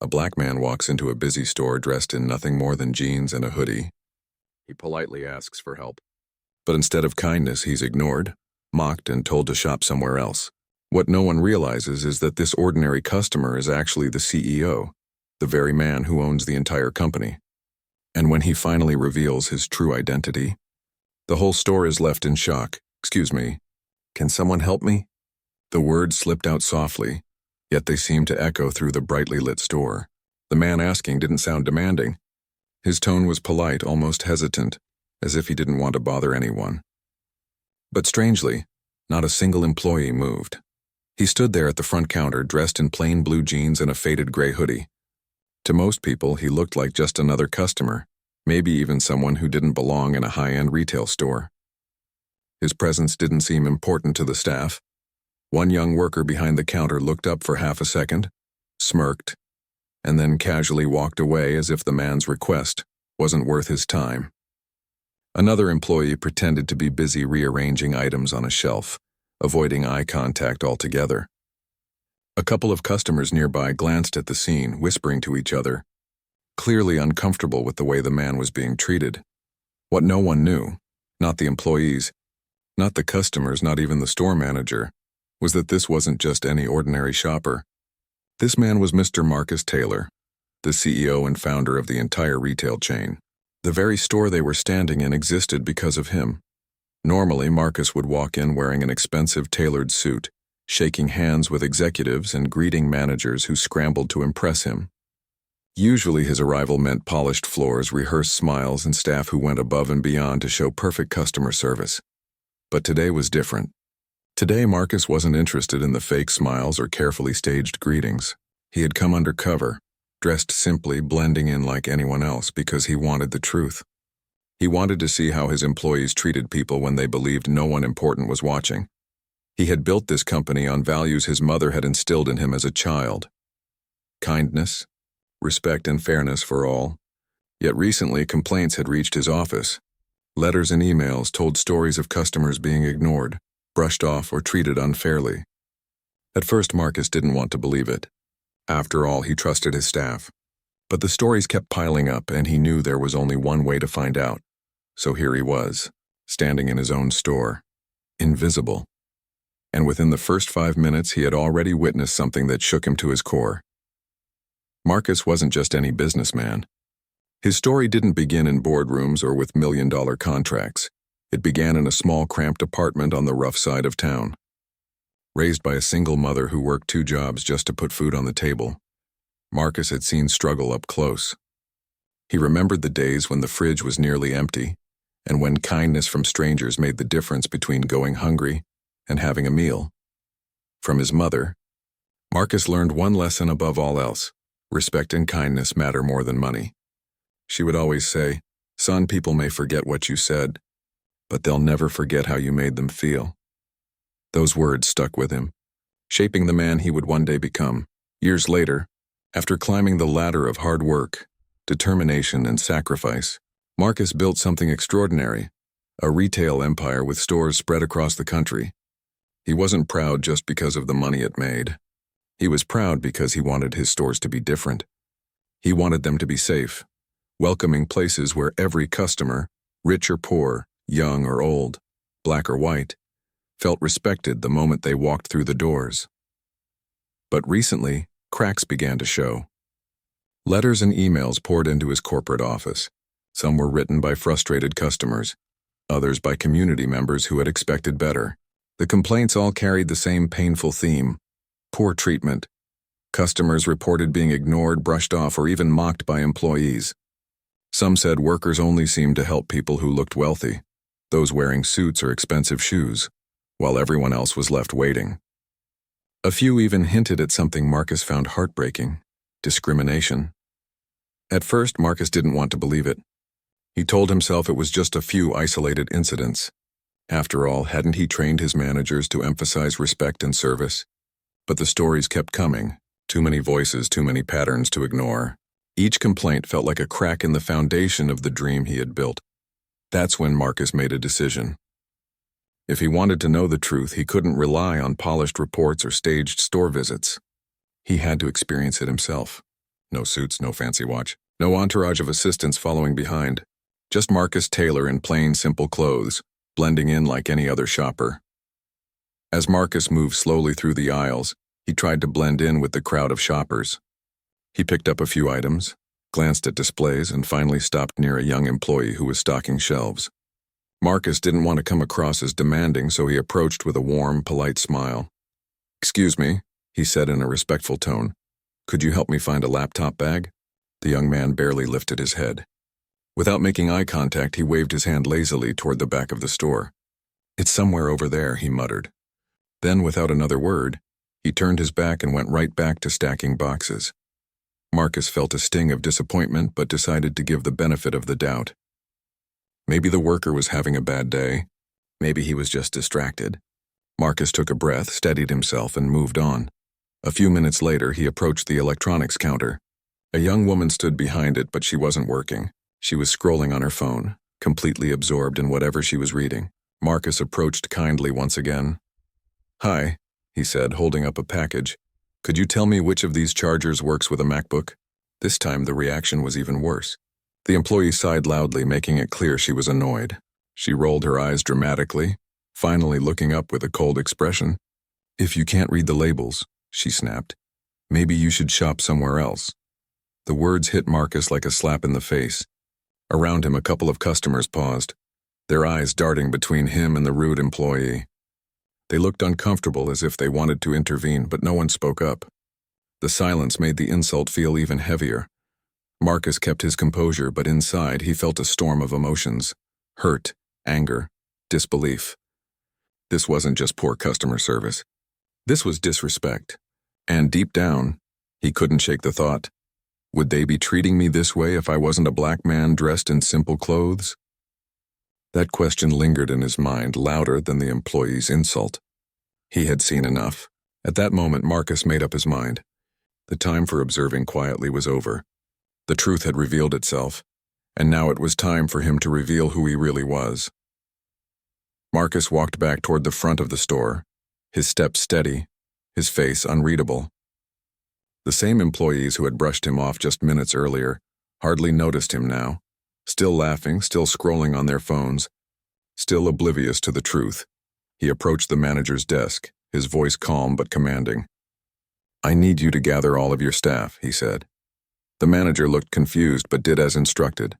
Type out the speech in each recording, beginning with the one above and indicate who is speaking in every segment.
Speaker 1: A black man walks into a busy store dressed in nothing more than jeans and a hoodie. He politely asks for help. But instead of kindness, he's ignored, mocked, and told to shop somewhere else. What no one realizes is that this ordinary customer is actually the CEO, the very man who owns the entire company. And when he finally reveals his true identity, the whole store is left in shock. "Excuse me, can someone help me?" The words slipped out softly, yet they seemed to echo through the brightly lit store. The man asking didn't sound demanding. His tone was polite, almost hesitant, as if he didn't want to bother anyone. But strangely, not a single employee moved. He stood there at the front counter, dressed in plain blue jeans and a faded gray hoodie. To most people, he looked like just another customer, maybe even someone who didn't belong in a high-end retail store. His presence didn't seem important to the staff. One young worker behind the counter looked up for half a second, smirked, and then casually walked away as if the man's request wasn't worth his time. Another employee pretended to be busy rearranging items on a shelf, avoiding eye contact altogether. A couple of customers nearby glanced at the scene, whispering to each other, clearly uncomfortable with the way the man was being treated. What no one knew, not the employees, not the customers, not even the store manager, was that this wasn't just any ordinary shopper. This man was Mr. Marcus Taylor, the CEO and founder of the entire retail chain. The very store they were standing in existed because of him. Normally, Marcus would walk in wearing an expensive tailored suit, shaking hands with executives and greeting managers who scrambled to impress him. Usually his arrival meant polished floors, rehearsed smiles, and staff who went above and beyond to show perfect customer service. But today was different. Today, Marcus wasn't interested in the fake smiles or carefully staged greetings. He had come undercover, dressed simply, blending in like anyone else because he wanted the truth. He wanted to see how his employees treated people when they believed no one important was watching. He had built this company on values his mother had instilled in him as a child: kindness, respect, and fairness for all. Yet recently, complaints had reached his office. Letters and emails told stories of customers being ignored, brushed off, or treated unfairly. At first, Marcus didn't want to believe it. After all, he trusted his staff. But the stories kept piling up, and he knew there was only one way to find out. So here he was, standing in his own store, invisible. And within the first 5 minutes, he had already witnessed something that shook him to his core. Marcus wasn't just any businessman. His story didn't begin in boardrooms or with million-dollar contracts. It began in a small, cramped apartment on the rough side of town. Raised by a single mother who worked 2 jobs just to put food on the table, Marcus had seen struggle up close. He remembered the days when the fridge was nearly empty, and when kindness from strangers made the difference between going hungry and having a meal. From his mother, Marcus learned one lesson above all else: respect and kindness matter more than money. She would always say, "Son, people may forget what you said, but they'll never forget how you made them feel." Those words stuck with him, shaping the man he would one day become. Years later, after climbing the ladder of hard work, determination, and sacrifice, Marcus built something extraordinary: a retail empire with stores spread across the country. He wasn't proud just because of the money it made. He was proud because he wanted his stores to be different. He wanted them to be safe, welcoming places where every customer, rich or poor, young or old, black or white, felt respected the moment they walked through the doors. But recently, cracks began to show. Letters and emails poured into his corporate office. Some were written by frustrated customers, others by community members who had expected better. The complaints all carried the same painful theme: poor treatment. Customers reported being ignored, brushed off, or even mocked by employees. Some said workers only seemed to help people who looked wealthy, those wearing suits or expensive shoes, while everyone else was left waiting. A few even hinted at something Marcus found heartbreaking: discrimination. At first, Marcus didn't want to believe it. He told himself it was just a few isolated incidents. After all, hadn't he trained his managers to emphasize respect and service? But the stories kept coming. Too many voices, too many patterns to ignore. Each complaint felt like a crack in the foundation of the dream he had built. That's when Marcus made a decision. If he wanted to know the truth, he couldn't rely on polished reports or staged store visits. He had to experience it himself. No suits, no fancy watch, no entourage of assistants following behind. Just Marcus Taylor in plain, simple clothes, blending in like any other shopper. As Marcus moved slowly through the aisles, he tried to blend in with the crowd of shoppers. He picked up a few items, glanced at displays, and finally stopped near a young employee who was stocking shelves. Marcus didn't want to come across as demanding, so he approached with a warm, polite smile. "Excuse me," he said in a respectful tone. "Could you help me find a laptop bag?" The young man barely lifted his head. Without making eye contact, he waved his hand lazily toward the back of the store. "It's somewhere over there," he muttered. Then, without another word, he turned his back and went right back to stacking boxes. Marcus felt a sting of disappointment but decided to give the benefit of the doubt. Maybe the worker was having a bad day. Maybe he was just distracted. Marcus took a breath, steadied himself, and moved on. A few minutes later, he approached the electronics counter. A young woman stood behind it, but she wasn't working. She was scrolling on her phone, completely absorbed in whatever she was reading. Marcus approached kindly once again. "Hi," he said, holding up a package. "Could you tell me which of these chargers works with a MacBook?" This time the reaction was even worse. The employee sighed loudly, making it clear she was annoyed. She rolled her eyes dramatically, finally looking up with a cold expression. "If you can't read the labels," she snapped, "maybe you should shop somewhere else." The words hit Marcus like a slap in the face. Around him, a couple of customers paused, their eyes darting between him and the rude employee. They looked uncomfortable, as if they wanted to intervene, but no one spoke up. The silence made the insult feel even heavier. Marcus kept his composure, but inside he felt a storm of emotions: hurt, anger, disbelief. This wasn't just poor customer service. This was disrespect. And deep down, he couldn't shake the thought: would they be treating me this way if I wasn't a black man dressed in simple clothes? That question lingered in his mind, louder than the employee's insult. He had seen enough. At that moment, Marcus made up his mind. The time for observing quietly was over. The truth had revealed itself, and now it was time for him to reveal who he really was. Marcus walked back toward the front of the store, his steps steady, his face unreadable. The same employees who had brushed him off just minutes earlier hardly noticed him now, still laughing, still scrolling on their phones, still oblivious to the truth. He approached the manager's desk, his voice calm but commanding. "I need you to gather all of your staff," he said. The manager looked confused but did as instructed.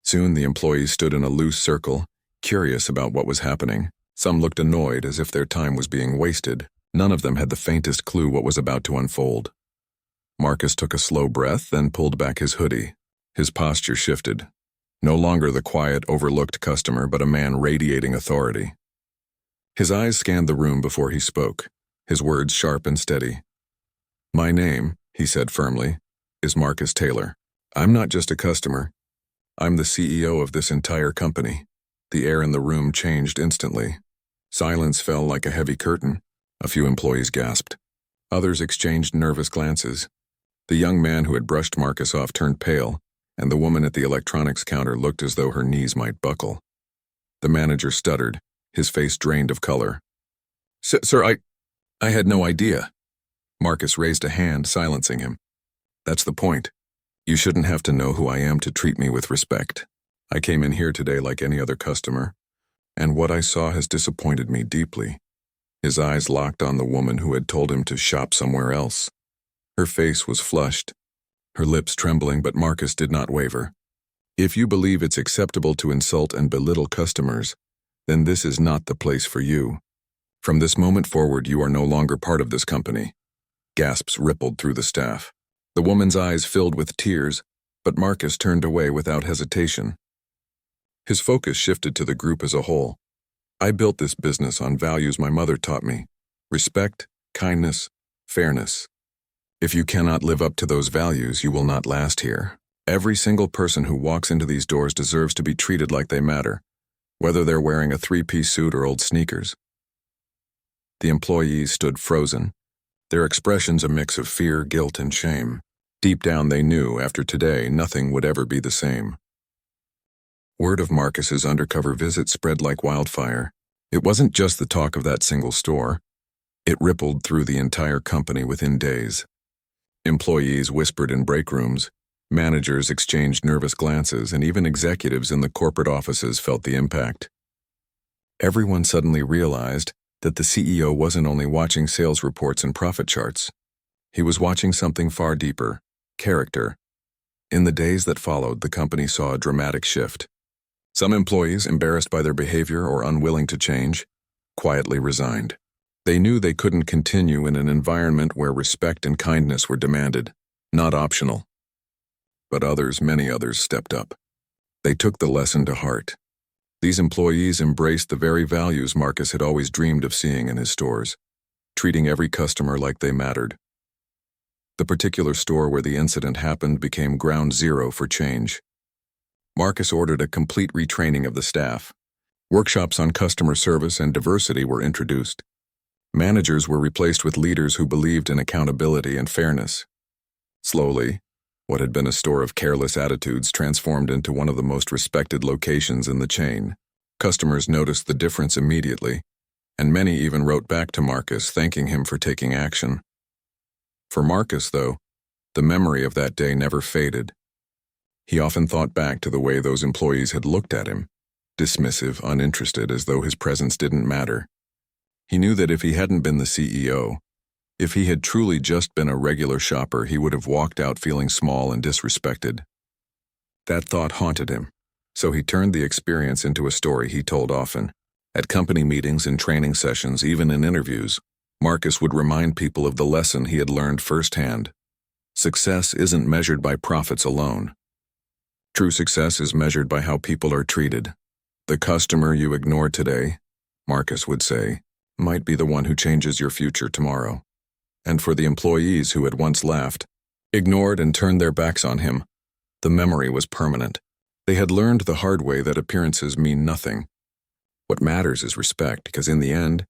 Speaker 1: Soon the employees stood in a loose circle, curious about what was happening. Some looked annoyed, as if their time was being wasted. None of them had the faintest clue what was about to unfold. Marcus took a slow breath, then pulled back his hoodie. His posture shifted. No longer the quiet, overlooked customer, but a man radiating authority. His eyes scanned the room before he spoke, his words sharp and steady. "My name," he said firmly, "is Marcus Taylor. I'm not just a customer. I'm the CEO of this entire company." The air in the room changed instantly. Silence fell like a heavy curtain. A few employees gasped. Others exchanged nervous glances. The young man who had brushed Marcus off turned pale, and the woman at the electronics counter looked as though her knees might buckle. The manager stuttered, his face drained of color. Sir, I had no idea." Marcus raised a hand, silencing him. "That's the point. You shouldn't have to know who I am to treat me with respect. I came in here today like any other customer, and what I saw has disappointed me deeply." His eyes locked on the woman who had told him to shop somewhere else. Her face was flushed, her lips trembling, but Marcus did not waver. "If you believe it's acceptable to insult and belittle customers, then this is not the place for you. From this moment forward, you are no longer part of this company." Gasps rippled through the staff. The woman's eyes filled with tears, but Marcus turned away without hesitation. His focus shifted to the group as a whole. "I built this business on values my mother taught me: respect, kindness, fairness. If you cannot live up to those values, you will not last here. Every single person who walks into these doors deserves to be treated like they matter, whether they're wearing a three-piece suit or old sneakers." The employees stood frozen, their expressions a mix of fear, guilt, and shame. Deep down they knew, after today, nothing would ever be the same. Word of Marcus's undercover visit spread like wildfire. It wasn't just the talk of that single store. It rippled through the entire company within days. Employees whispered in break rooms, managers exchanged nervous glances, and even executives in the corporate offices felt the impact. Everyone suddenly realized that the CEO wasn't only watching sales reports and profit charts. He was watching something far deeper: character. In the days that followed, the company saw a dramatic shift. Some employees, embarrassed by their behavior or unwilling to change, quietly resigned. They knew they couldn't continue in an environment where respect and kindness were demanded, not optional. But others, many others, stepped up. They took the lesson to heart. These employees embraced the very values Marcus had always dreamed of seeing in his stores, treating every customer like they mattered. The particular store where the incident happened became ground zero for change. Marcus ordered a complete retraining of the staff. Workshops on customer service and diversity were introduced. Managers were replaced with leaders who believed in accountability and fairness. Slowly, what had been a store of careless attitudes transformed into one of the most respected locations in the chain. Customers noticed the difference immediately, and many even wrote back to Marcus thanking him for taking action. For Marcus, though, the memory of that day never faded. He often thought back to the way those employees had looked at him, dismissive, uninterested, as though his presence didn't matter. He knew that if he hadn't been the CEO, if he had truly just been a regular shopper, he would have walked out feeling small and disrespected. That thought haunted him, so he turned the experience into a story he told often. At company meetings and training sessions, even in interviews, Marcus would remind people of the lesson he had learned firsthand. Success isn't measured by profits alone. True success is measured by how people are treated. The customer you ignore today, Marcus would say, might be the one who changes your future tomorrow. And for the employees who had once laughed, ignored, and turned their backs on him, the memory was permanent. They had learned the hard way that appearances mean nothing. What matters is respect, because in the end,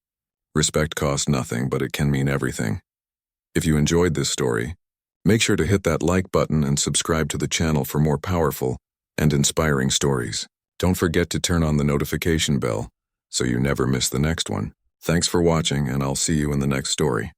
Speaker 1: respect costs nothing, but it can mean everything. If you enjoyed this story, make sure to hit that like button and subscribe to the channel for more powerful and inspiring stories. Don't forget to turn on the notification bell so you never miss the next one. Thanks for watching, and I'll see you in the next story.